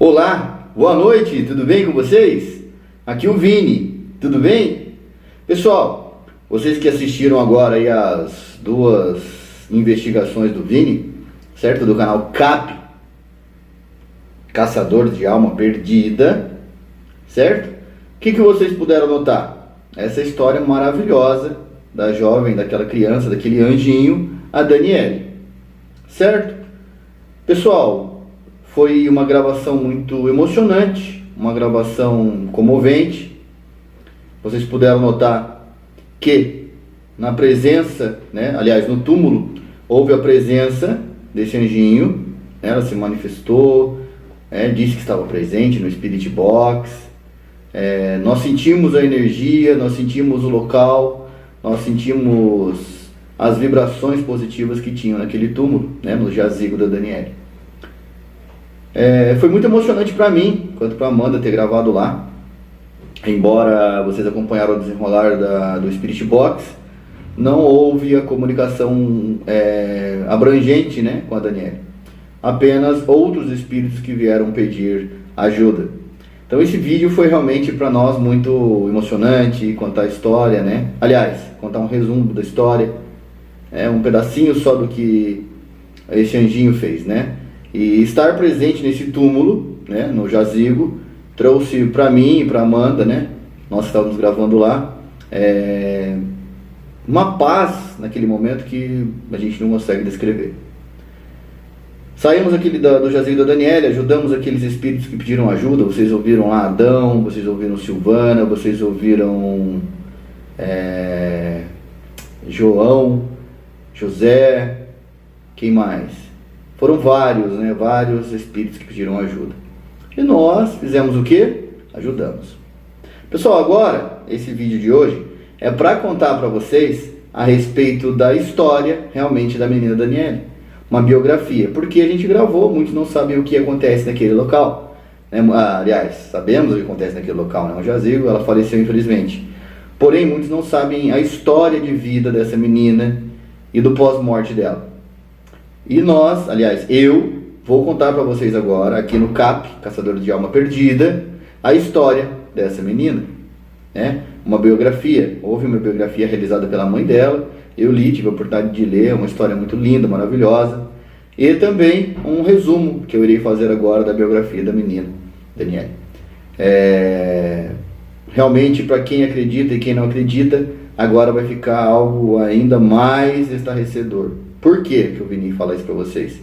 Olá, boa noite, tudo bem com vocês? Aqui o Vini, tudo bem? Pessoal, vocês que assistiram agora aí as duas investigações do Vini, certo? Do canal CAP, Caçador de Alma Perdida, certo? O que vocês puderam notar? Essa história maravilhosa da jovem, daquela criança, daquele anjinho, a Daniele, certo? Pessoal, foi uma gravação muito emocionante, uma gravação comovente. Vocês puderam notar que na presença, aliás, no túmulo, houve a presença desse anjinho, ela se manifestou, disse que estava presente no Spirit Box. Nós sentimos a energia, nós sentimos o local, nós sentimos as vibrações positivas que tinham naquele túmulo, no jazigo da Daniele. Foi muito emocionante para mim, quanto para Amanda ter gravado lá. Embora vocês acompanharam o desenrolar do Spirit Box, não houve a comunicação abrangente, com a Daniele. Apenas outros espíritos que vieram pedir ajuda. Então esse vídeo foi realmente para nós muito emocionante, contar a história, Aliás, contar um resumo da história, um pedacinho só do que esse anjinho fez, E estar presente nesse túmulo, no jazigo, trouxe para mim e para Amanda, nós estávamos gravando lá, uma paz naquele momento que a gente não consegue descrever. Saímos aqui do jazigo da Daniele, ajudamos aqueles espíritos que pediram ajuda. Vocês ouviram lá Adão, vocês ouviram Silvana, vocês ouviram João, José, quem mais? Foram vários, vários espíritos que pediram ajuda. E nós fizemos o quê? Ajudamos. Pessoal, agora, esse vídeo de hoje é para contar para vocês a respeito da história realmente da menina Daniele. Uma biografia, porque a gente gravou, muitos não sabem o que acontece naquele local. Aliás, sabemos o que acontece naquele local, um jazigo, ela faleceu infelizmente. Porém, muitos não sabem a história de vida dessa menina e do pós-morte dela. E nós, aliás, eu vou contar para vocês agora, aqui no CAP, Caçador de Alma Perdida, a história dessa menina, Uma biografia, houve uma biografia realizada pela mãe dela, eu li, tive a oportunidade de ler, uma história muito linda, maravilhosa, e também um resumo que eu irei fazer agora da biografia da menina, Daniele. Realmente, para quem acredita e quem não acredita, agora vai ficar algo ainda mais estarrecedor. Por que eu vim falar isso para vocês?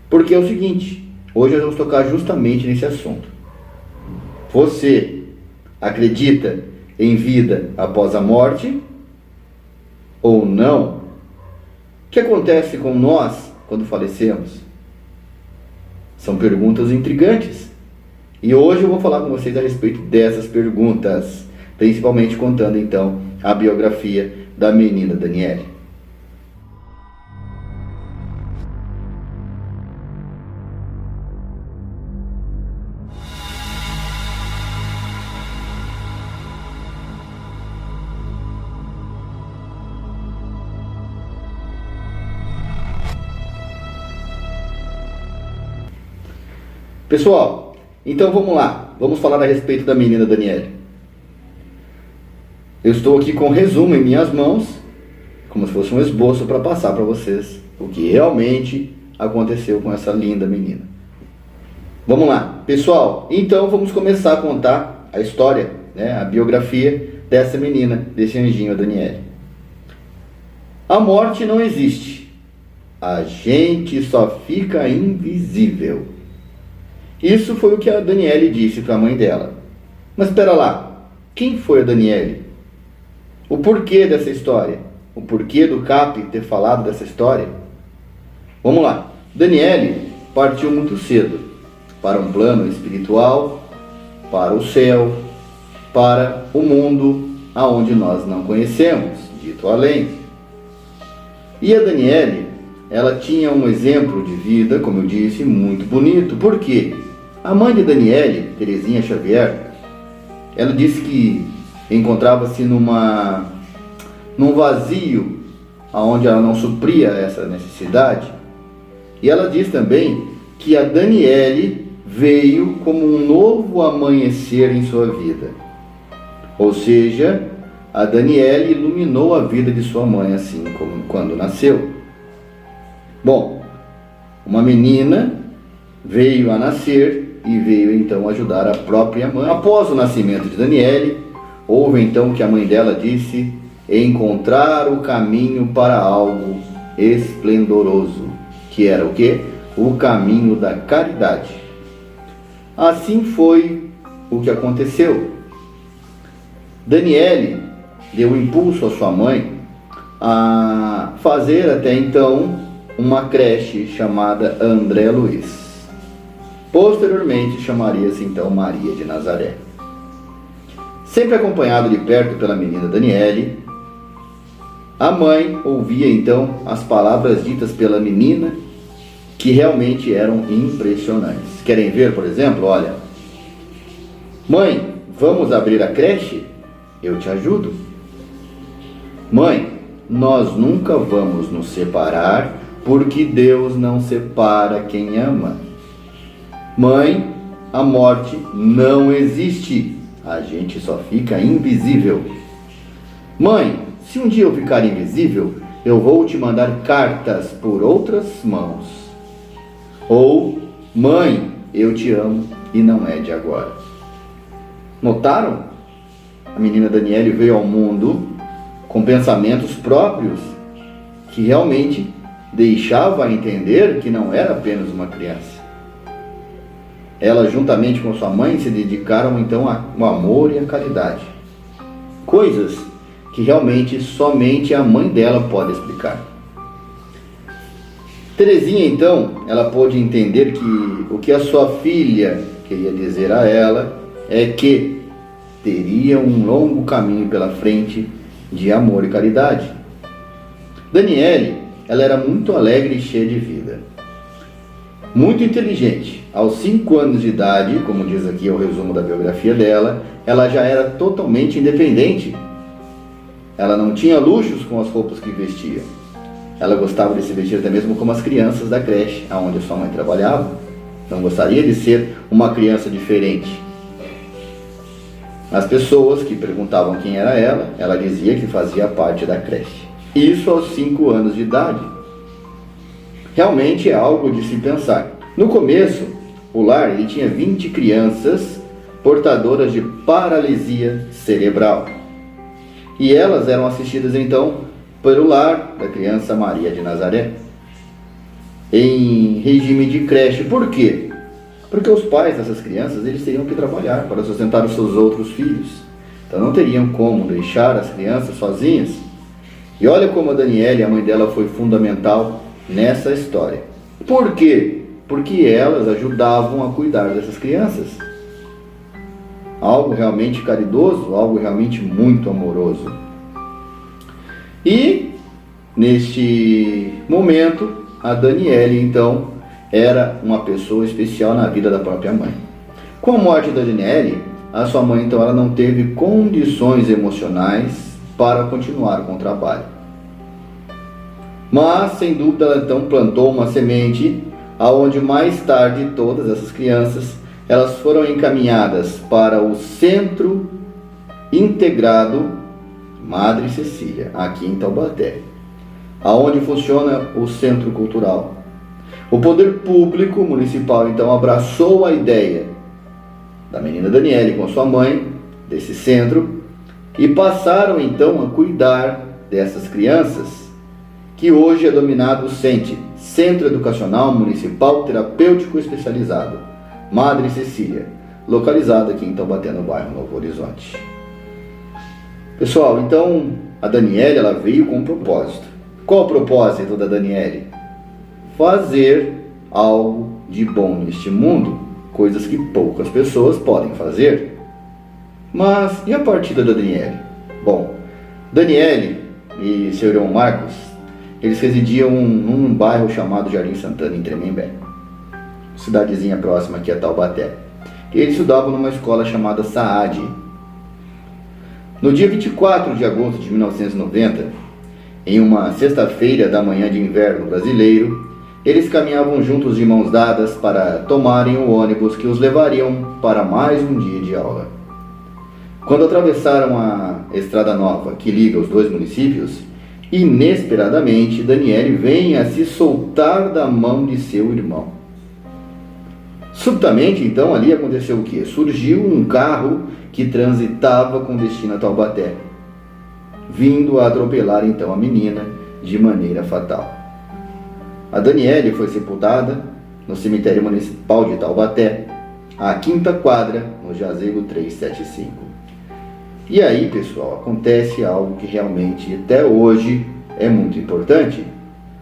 Porque é o seguinte, hoje nós vamos tocar justamente nesse assunto. Você acredita em vida após a morte ou não? O que acontece com nós quando falecemos? São perguntas intrigantes. E hoje eu vou falar com vocês a respeito dessas perguntas, principalmente contando então a biografia da menina Daniele. Pessoal, então vamos lá, vamos falar a respeito da menina Daniele. Eu estou aqui com um resumo em minhas mãos, como se fosse um esboço para passar para vocês o que realmente aconteceu com essa linda menina. Vamos lá, pessoal, então vamos começar a contar a história, a biografia dessa menina, desse anjinho, a Daniele. A morte não existe, a gente só fica invisível. Isso foi o que a Daniele disse para a mãe dela. Mas espera lá, quem foi a Daniele? O porquê dessa história? O porquê do CAP ter falado dessa história? Vamos lá. Daniele partiu muito cedo para um plano espiritual, para o céu, para o mundo aonde nós não conhecemos, dito além. E a Daniele, ela tinha um exemplo de vida, como eu disse, muito bonito. Por quê? A mãe de Daniele, Terezinha Xavier, ela disse que encontrava-se num vazio onde ela não supria essa necessidade. E ela diz também que a Daniele veio como um novo amanhecer em sua vida. Ou seja, a Daniele iluminou a vida de sua mãe, assim como quando nasceu. Bom, uma menina veio a nascer e veio então ajudar a própria mãe. Após o nascimento de Daniele, houve então que a mãe dela disse encontrar o caminho para algo esplendoroso, que era o quê? O caminho da caridade. Assim foi o que aconteceu. Daniele deu impulso à sua mãe a fazer até então uma creche chamada André Luiz. Posteriormente chamaria-se então Maria de Nazaré. Sempre acompanhado de perto pela menina Daniele, a mãe ouvia então as palavras ditas pela menina, que realmente eram impressionantes. Querem ver, por exemplo? Olha: mãe, vamos abrir a creche? Eu te ajudo. Mãe, nós nunca vamos nos separar, porque Deus não separa quem ama. Mãe, a morte não existe, a gente só fica invisível. Mãe, se um dia eu ficar invisível, eu vou te mandar cartas por outras mãos. Ou, mãe, eu te amo e não é de agora. Notaram? A menina Daniele veio ao mundo com pensamentos próprios que realmente deixava a entender que não era apenas uma criança. Ela, juntamente com sua mãe, se dedicaram então ao amor e à caridade. Coisas que realmente somente a mãe dela pode explicar. Terezinha, então, ela pôde entender que o que a sua filha queria dizer a ela é que teria um longo caminho pela frente de amor e caridade. Daniele, ela era muito alegre e cheia de vida. Muito inteligente. Aos 5 anos de idade, como diz aqui o resumo da biografia dela, ela já era totalmente independente. Ela não tinha luxos com as roupas que vestia. Ela gostava de se vestir até mesmo como as crianças da creche, onde sua mãe trabalhava. Não gostaria de ser uma criança diferente. As pessoas que perguntavam quem era ela dizia que fazia parte da creche. Isso aos 5 anos de idade. Realmente é algo de se pensar. No começo, o lar ele tinha 20 crianças portadoras de paralisia cerebral. E elas eram assistidas então pelo lar da criança Maria de Nazaré, em regime de creche. Por quê? Porque os pais dessas crianças eles teriam que trabalhar para sustentar os seus outros filhos. Então não teriam como deixar as crianças sozinhas. E olha como a Daniele, a mãe dela, foi fundamental nessa história. Por quê? Porque elas ajudavam a cuidar dessas crianças. Algo realmente caridoso, algo realmente muito amoroso. E, neste momento, a Daniele, então, era uma pessoa especial na vida da própria mãe. Com a morte da Daniele, a sua mãe, então, ela não teve condições emocionais para continuar com o trabalho. Mas, sem dúvida, ela então plantou uma semente, aonde mais tarde todas essas crianças elas foram encaminhadas para o Centro Integrado Madre Cecília, aqui em Taubaté, aonde funciona o Centro Cultural. O poder público municipal então abraçou a ideia da menina Daniele com sua mãe desse centro e passaram então a cuidar dessas crianças, que hoje é dominado o CENTE, Centro Educacional Municipal Terapêutico Especializado, Madre Cecília, localizado aqui em Taubaté, no bairro Novo Horizonte. Pessoal, então a Daniele ela veio com um propósito. Qual o propósito da Daniele? Fazer algo de bom neste mundo, coisas que poucas pessoas podem fazer. Mas e a partida da Daniele? Bom, Daniele e seu irmão Marcos, eles residiam num bairro chamado Jardim Santana, em Tremembé, cidadezinha próxima aqui a Taubaté. E eles estudavam numa escola chamada Saad. No dia 24 de agosto de 1990, em uma sexta-feira da manhã de inverno brasileiro, Eles caminhavam juntos de mãos dadas para tomarem o ônibus que os levariam para mais um dia de aula. Quando atravessaram a Estrada Nova, que liga os dois municípios, inesperadamente Daniele vem a se soltar da mão de seu irmão. Subitamente, então, ali aconteceu o quê? Surgiu um carro que transitava com destino a Taubaté, vindo a atropelar então a menina de maneira fatal. A Daniele foi sepultada no cemitério municipal de Taubaté, à quinta quadra, no jazigo 375. E aí, pessoal, acontece algo que realmente até hoje é muito importante.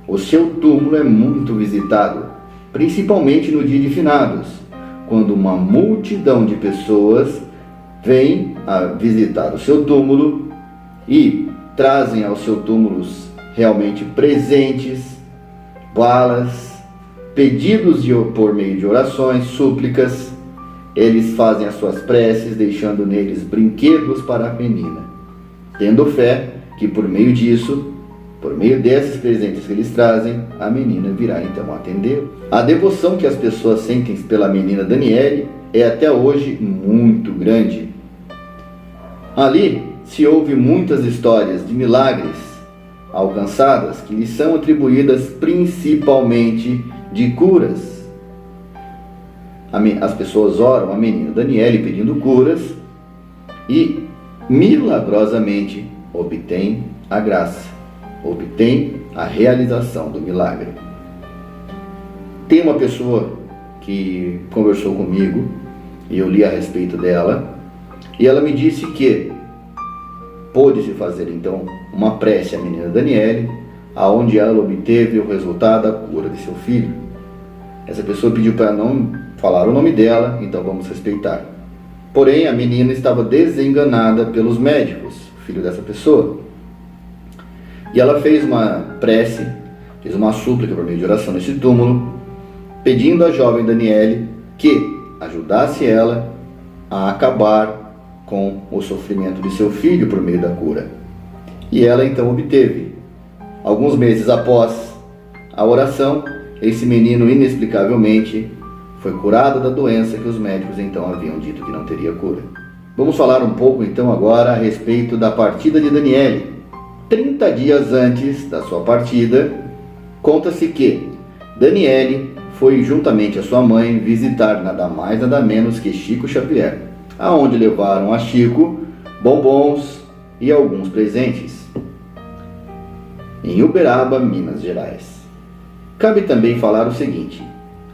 O seu túmulo é muito visitado, principalmente no dia de finados, quando uma multidão de pessoas vem a visitar o seu túmulo e trazem ao seu túmulo realmente presentes, balas, pedidos por meio de orações, súplicas. Eles fazem as suas preces, deixando neles brinquedos para a menina, tendo fé que por meio disso, por meio desses presentes que eles trazem, a menina virá então atendê-lo. A devoção que as pessoas sentem pela menina Daniele é até hoje muito grande. Ali se ouve muitas histórias de milagres alcançadas que lhes são atribuídas principalmente de curas. As pessoas oram a menina Daniele pedindo curas e milagrosamente obtém a graça, obtém a realização do milagre. Tem uma pessoa que conversou comigo e eu li a respeito dela, e ela me disse que pôde-se fazer então uma prece à menina Daniele, aonde ela obteve o resultado da cura de seu filho. Essa pessoa pediu para não falar o nome dela, então vamos respeitar. Porém, a menina estava desenganada pelos médicos, filho dessa pessoa. E ela fez uma prece, fez uma súplica por meio de oração nesse túmulo, pedindo à jovem Daniele que ajudasse ela a acabar com o sofrimento de seu filho por meio da cura. E ela então obteve. Alguns meses após a oração, esse menino inexplicavelmente foi curado da doença que os médicos então haviam dito que não teria cura. Vamos falar um pouco então agora a respeito da partida de Daniele. 30 dias antes da sua partida, conta-se que Daniele foi juntamente a sua mãe visitar nada mais nada menos que Chico Xavier, aonde levaram a Chico bombons e alguns presentes, em Uberaba, Minas Gerais. Cabe também falar o seguinte: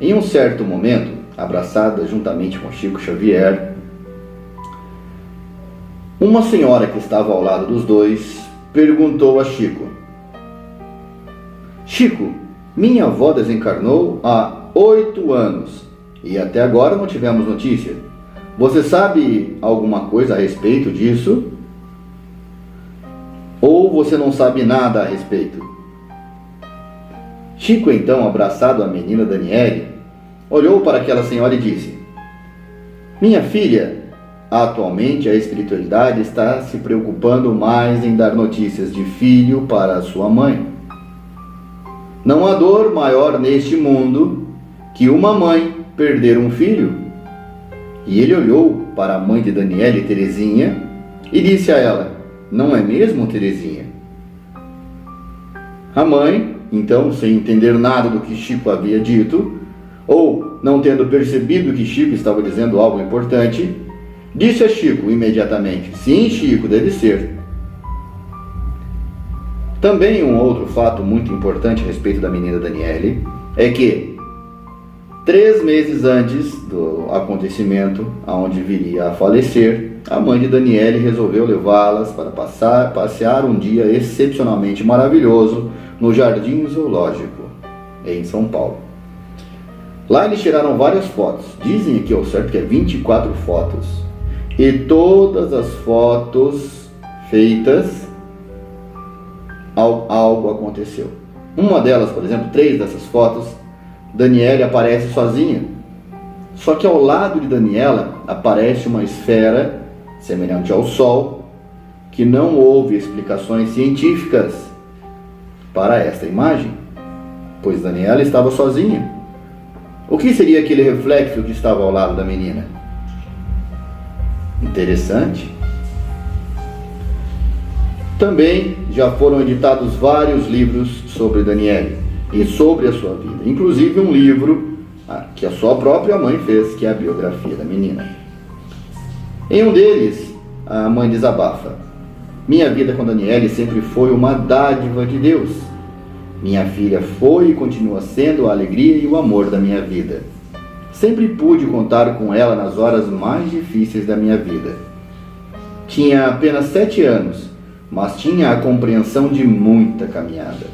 em um certo momento, abraçada juntamente com Chico Xavier, uma senhora que estava ao lado dos dois perguntou a Chico: Chico, minha avó desencarnou há 8 anos e até agora não tivemos notícia. Você sabe alguma coisa a respeito disso? Ou você não sabe nada a respeito? Chico, então, abraçado à menina Daniele, olhou para aquela senhora e disse: Minha filha, atualmente a espiritualidade está se preocupando mais em dar notícias de filho para a sua mãe. Não há dor maior neste mundo que uma mãe perder um filho. E ele olhou para a mãe de Daniele, Terezinha, e disse a ela: Não é mesmo, Terezinha? A mãe, então, sem entender nada do que Chico havia dito, ou não tendo percebido que Chico estava dizendo algo importante, disse a Chico imediatamente: Sim, Chico, deve ser. Também um outro fato muito importante a respeito da menina Daniele é que 3 meses antes do acontecimento, aonde viria a falecer, a mãe de Daniele resolveu levá-las para passear um dia excepcionalmente maravilhoso no Jardim Zoológico, em São Paulo. Lá eles tiraram várias fotos, dizem aqui ao certo que é 24 fotos, e todas as fotos feitas, algo aconteceu. Uma delas, por exemplo, 3 dessas fotos, Daniele aparece sozinha. Só que ao lado de Daniela aparece uma esfera semelhante ao Sol, que não houve explicações científicas para esta imagem. pois Daniela estava sozinha. O que seria aquele reflexo que estava ao lado da menina? Interessante. Também já foram editados vários livros sobre Daniele e sobre a sua vida, inclusive um livro que a sua própria mãe fez, que é a biografia da menina. Em um deles, a mãe desabafa: minha vida com Daniele sempre foi uma dádiva de Deus. Minha filha foi e continua sendo a alegria e o amor da minha vida. Sempre pude contar com ela nas horas mais difíceis da minha vida. Tinha apenas 7 anos, mas tinha a compreensão de muita caminhada.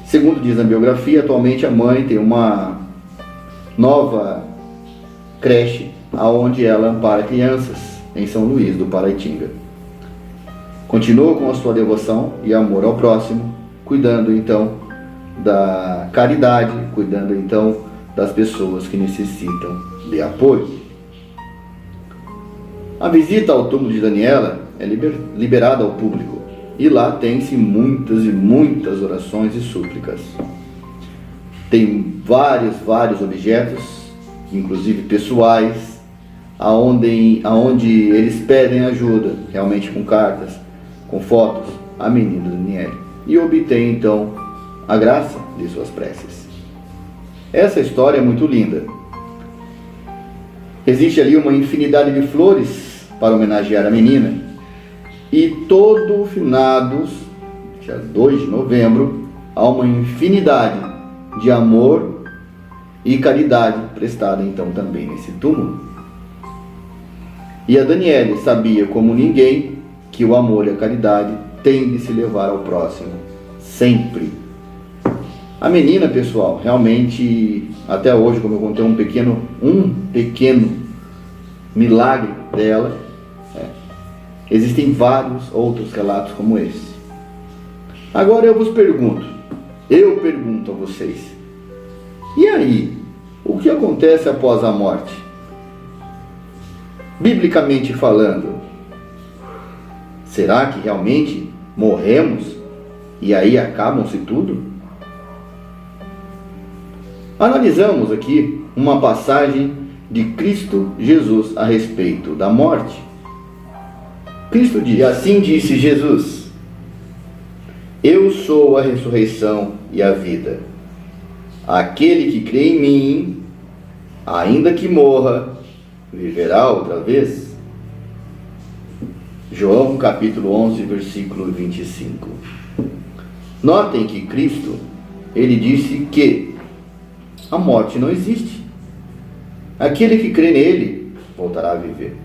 Segundo diz a biografia, atualmente a mãe tem uma nova creche onde ela ampara crianças em São Luís do Paraitinga. Continua com a sua devoção e amor ao próximo, cuidando então da caridade, cuidando então das pessoas que necessitam de apoio. A visita ao túmulo de Daniela é liberada ao público e lá tem-se muitas e muitas orações e súplicas. Tem vários objetos, inclusive pessoais, aonde eles pedem ajuda, realmente com cartas, com fotos, à menina Daniele, e obtém então a graça de suas preces. Essa história é muito linda. Existe ali uma infinidade de flores para homenagear a menina, e todo finados, dia 2 de novembro, há uma infinidade de amor e caridade prestada então também nesse túmulo. E a Daniele sabia como ninguém que o amor e a caridade têm de se levar ao próximo, sempre. A menina, pessoal, realmente, até hoje, como eu contei um pequeno milagre dela, existem vários outros relatos como esse. Agora eu pergunto a vocês, e aí, o que acontece após a morte? Biblicamente falando, será que realmente morremos e aí acabam-se tudo? Analisamos aqui uma passagem de Cristo Jesus a respeito da morte. Cristo diz: assim disse Jesus: eu sou a ressurreição e a vida. Aquele que crê em mim, ainda que morra, viverá outra vez. João capítulo 11, versículo 25. Notem que Cristo, ele disse que a morte não existe. Aquele que crê nele voltará a viver.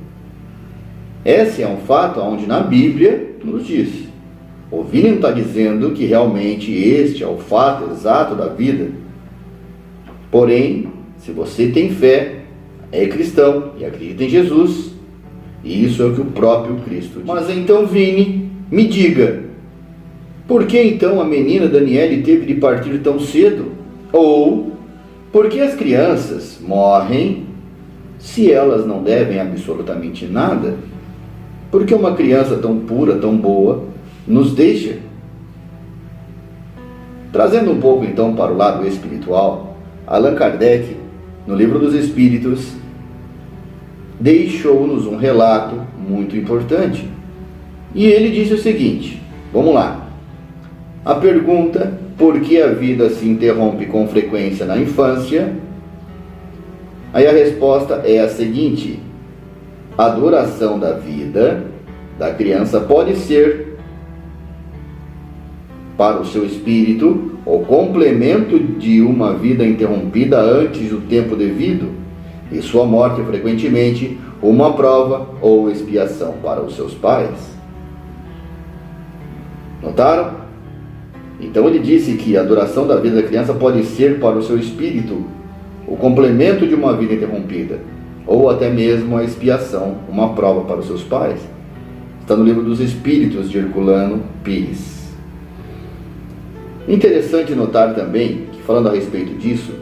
Esse é um fato onde na Bíblia nos diz. O Vini está dizendo que realmente este é o fato exato da vida. Porém, se você tem fé, é cristão e acredita em Jesus, e isso é o que o próprio Cristo diz. Mas então, Vini, me diga, por que então a menina Daniele teve de partir tão cedo? Ou, por que as crianças morrem se elas não devem absolutamente nada? Por que uma criança tão pura, tão boa, nos deixa? Trazendo um pouco então para o lado espiritual, Allan Kardec, no Livro dos Espíritos, deixou-nos um relato muito importante. E ele disse o seguinte, vamos lá. A pergunta, por que a vida se interrompe com frequência na infância? Aí a resposta é a seguinte: a duração da vida da criança pode ser, para o seu espírito, o complemento de uma vida interrompida antes do tempo devido, e sua morte frequentemente uma prova ou expiação para os seus pais. Notaram? Então ele disse que a duração da vida da criança pode ser para o seu espírito o complemento de uma vida interrompida, ou até mesmo a expiação, uma prova para os seus pais. Está no Livro dos Espíritos de Herculano Pires. Interessante notar também que, falando a respeito disso,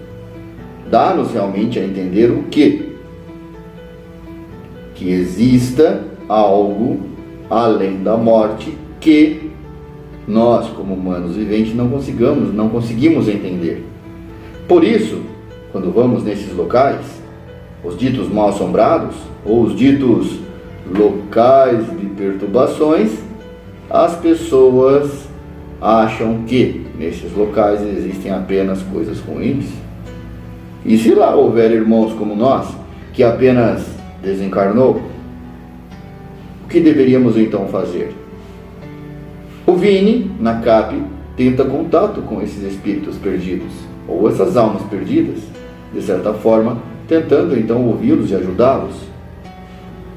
dá-nos realmente a entender o quê? Que exista algo além da morte que nós, como humanos viventes, não conseguimos entender. Por isso, quando vamos nesses locais, os ditos mal-assombrados, ou os ditos locais de perturbações, as pessoas acham que nesses locais existem apenas coisas ruins. E se lá houver irmãos como nós, que apenas desencarnou, o que deveríamos então fazer? O Vini, na CAP, tenta contato com esses espíritos perdidos, ou essas almas perdidas, de certa forma, tentando então ouvi-los e ajudá-los.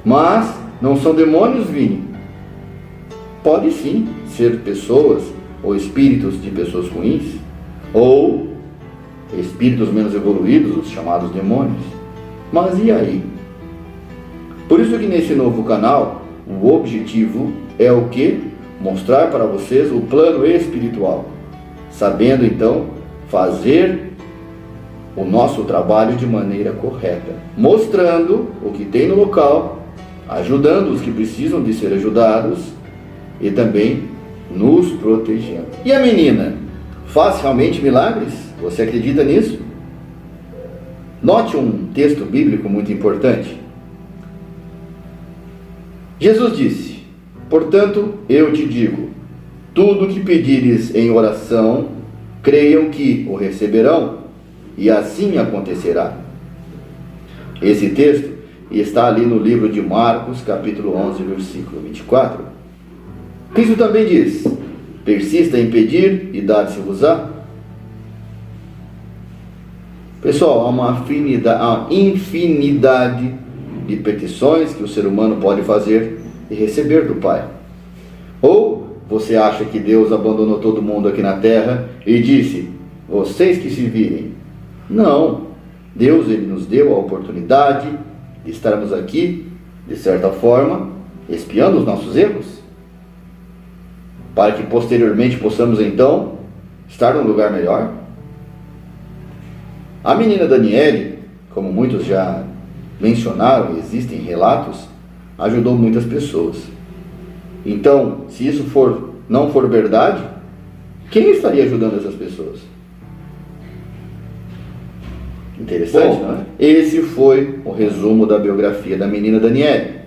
Mas não são demônios, Vini. Pode sim ser pessoas ou espíritos de pessoas ruins, ou espíritos menos evoluídos, os chamados demônios. Mas e aí? Por isso que nesse novo canal, o objetivo é o quê? Mostrar para vocês o plano espiritual, sabendo então fazer o nosso trabalho de maneira correta, mostrando o que tem no local, ajudando os que precisam de ser ajudados e também nos protegendo. E a menina faz realmente milagres? Você acredita nisso? Note um texto bíblico muito importante. Jesus disse: portanto, eu te digo, tudo o que pedires em oração, creiam que o receberão, e assim acontecerá. Esse texto está ali no livro de Marcos, capítulo 11, versículo 24. Cristo também diz: persista em pedir e dar-se-vos-á. Pessoal, há uma infinidade de petições que o ser humano pode fazer e receber do Pai. Ou você acha que Deus abandonou todo mundo aqui na terra e disse: vocês que se virem? Não. Deus, ele nos deu a oportunidade de estarmos aqui, de certa forma, expiando os nossos erros, para que posteriormente possamos então estar num lugar melhor. A menina Daniele, como muitos já mencionaram, existem relatos, ajudou muitas pessoas. Então, se isso não for verdade, quem estaria ajudando essas pessoas? Interessante, não é? Esse foi o resumo da biografia da menina Daniele.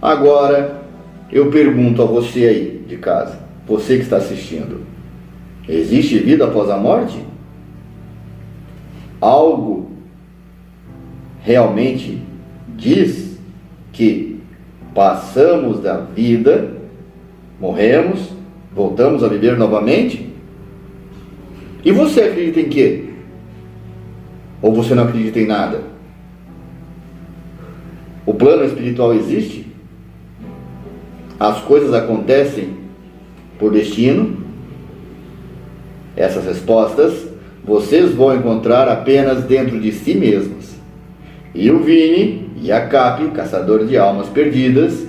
Agora, eu pergunto a você aí de casa, você que está assistindo: existe vida após a morte? Algo realmente diz que passamos da vida, morremos, voltamos a viver novamente? E você acredita em quê? Ou você não acredita em nada? O plano espiritual existe? As coisas acontecem por destino? Essas respostas vocês vão encontrar apenas dentro de si mesmos. E o Vini e a Cap, caçador de almas perdidas,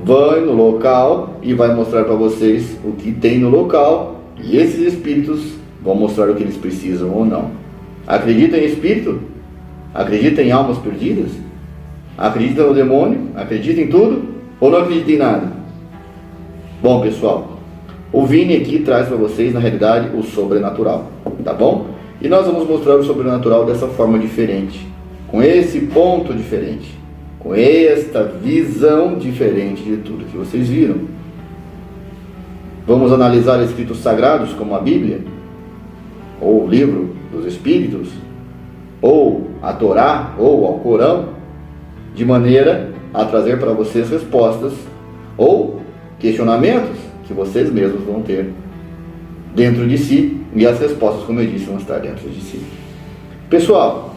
vão no local e vai mostrar para vocês o que tem no local, e esses espíritos vão mostrar o que eles precisam ou não. Acredita em espírito? Acredita em almas perdidas? Acredita no demônio? Acredita em tudo? Ou não acredita em nada? Bom, pessoal, o Vini aqui traz para vocês, na realidade, o sobrenatural, tá bom? E nós vamos mostrar o sobrenatural dessa forma diferente, com esse ponto diferente, com esta visão diferente de tudo que vocês viram. Vamos analisar escritos sagrados como a Bíblia, ou o livro dos Espíritos, ou a Torá, ou o Alcorão, de maneira a trazer para vocês respostas ou questionamentos que vocês mesmos vão ter dentro de si, e as respostas, como eu disse, vão estar dentro de si. Pessoal,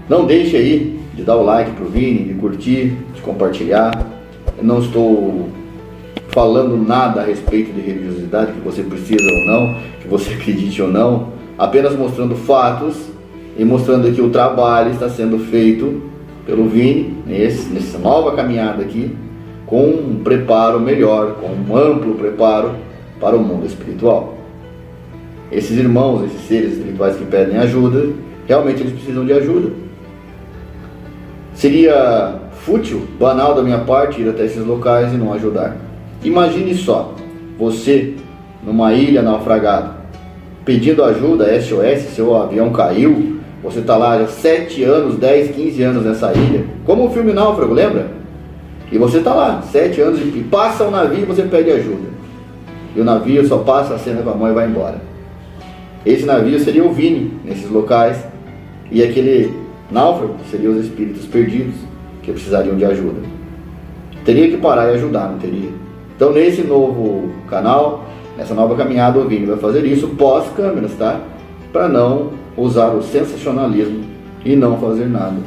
não deixe aí de dar o like para o Vini, de curtir, de compartilhar. Eu não estou falando nada a respeito de religiosidade, que você precisa ou não, que você acredite ou não, apenas mostrando fatos e mostrando que o trabalho está sendo feito pelo Vini, nessa nova caminhada aqui, com um preparo melhor, com um amplo preparo para o mundo espiritual. Esses irmãos, esses seres espirituais que pedem ajuda, realmente eles precisam de ajuda. Seria fútil, banal da minha parte ir até esses locais e não ajudar. Imagine só, você numa ilha naufragada, pedindo ajuda, SOS, seu avião caiu, você está lá há 7 anos, 10, 15 anos nessa ilha, como o filme Náufrago, lembra? E você está lá, 7 anos, e passa um navio e você pede ajuda. E o navio só passa a cena com a mão e vai embora. Esse navio seria o Vini, nesses locais, e aquele náufrago seria os espíritos perdidos, que precisariam de ajuda. Teria que parar e ajudar, não teria? Então nesse novo canal, nessa nova caminhada, o Vini vai fazer isso pós-câmeras, tá? Para não usar o sensacionalismo e não fazer nada,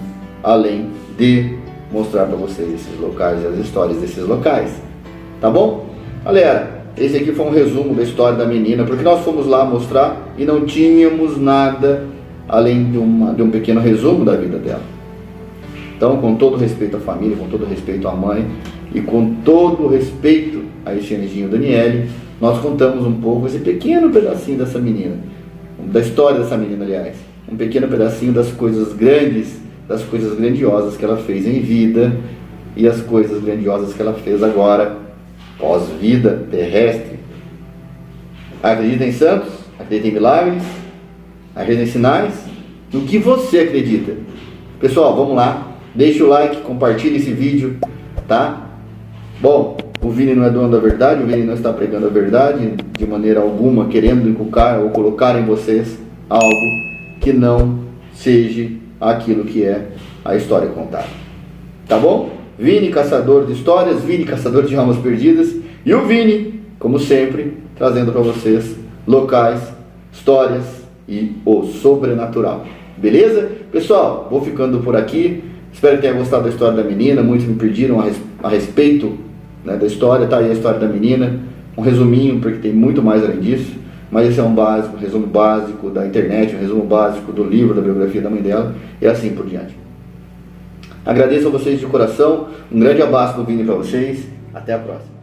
além de mostrar para vocês esses locais e as histórias desses locais. Tá bom? Galera, esse aqui foi um resumo da história da menina, porque nós fomos lá mostrar e não tínhamos nada além de um pequeno resumo da vida dela. Então, com todo respeito à família, com todo respeito à mãe e com todo respeito a esse anjinho Daniele, nós contamos um pouco esse pequeno pedacinho dessa menina, da história dessa menina, aliás, um pequeno pedacinho das coisas grandes, das coisas grandiosas que ela fez em vida e as coisas grandiosas que ela fez agora, pós-vida terrestre. Acredita em santos? Acredita em milagres? Acredita em sinais? No que você acredita? Pessoal, vamos lá. Deixa o like, compartilhe esse vídeo, tá? Bom, o Vini não é dono da verdade, o Vini não está pregando a verdade de maneira alguma, querendo inculcar ou colocar em vocês algo que não seja aquilo que é a história contada. Tá bom? Vini, caçador de histórias, Vini, caçador de almas perdidas, e o Vini, como sempre, trazendo para vocês locais, histórias e o sobrenatural. Beleza? Pessoal, vou ficando por aqui. Espero que tenha gostado da história da menina. Muitos me pediram a respeito, né, da história. Tá aí a história da menina. Um resuminho, porque tem muito mais além disso. Mas esse é um resumo básico da internet, um resumo básico do livro, da biografia da mãe dela. E assim por diante. Agradeço a vocês de coração. Um grande abraço do Vini para vocês. Até a próxima.